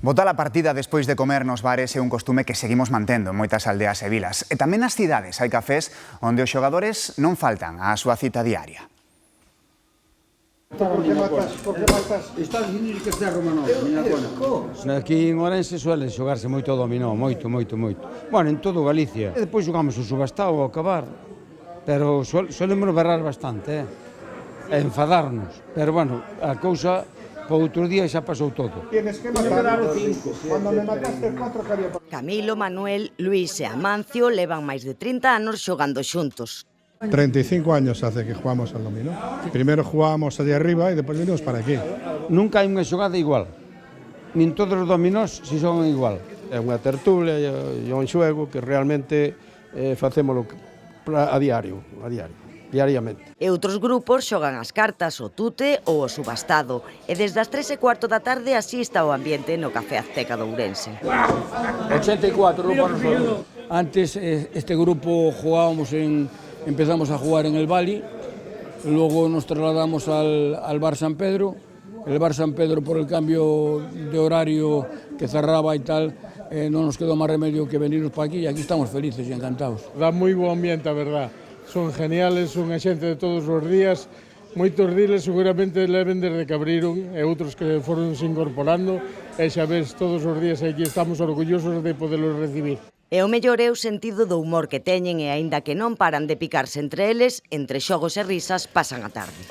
Botar a partida despois de comer nos bares é un costume que seguimos mantendo en moitas aldeas e vilas. E tamén nas cidades hai cafés onde os xogadores non faltan á súa cita diaria. Por que matas? Estás dicindo que este é Romanov, miña cona. Aquí en Ourense suele xogarse moito dominó, moito. Bueno, en todo Galicia. E depois xogamos o subastao ao acabar, pero solemos berrar bastante, e enfadarnos. Pero bueno, a cousa, para outro día xa pasou todo. Tienes que matar 5. Cando me mataste 4 que había... Camilo, Manuel, Luís e Amancio levan máis de 30 anos xogando xuntos. 35 años hace que jugamos al dominó. Primero jugábamos allá arriba y después vinimos para aquí. Nunca hai unha xogada igual. Nin todos os dominós se xogan igual. É unha tertulia e un xogo que realmente facémolo a diariamente. E outros grupos xogan as cartas, o tute ou o subastado. E desde as 3:15 da tarde así está o ambiente no Café Azteca de Ourense. 84 para nosotros. Antes este grupo empezamos a jugar en el Bali, luego nos trasladamos al Bar San Pedro. El Bar San Pedro, por el cambio de horario que cerraba y tal, no nos quedó más remedio que venirnos para aquí y aquí estamos felices y encantados. Da moi bo ambiente, a verdad. Son geniales, son a xente de todos os días. Moitos diles seguramente leven desde que abriron e outros que foron se incorporando e xa ves, todos os días aquí estamos orgullosos de poderlos recibir. E o mellor é o sentido do humor que teñen e aínda que non paran de picarse entre eles, entre xogos e risas pasan a tarde.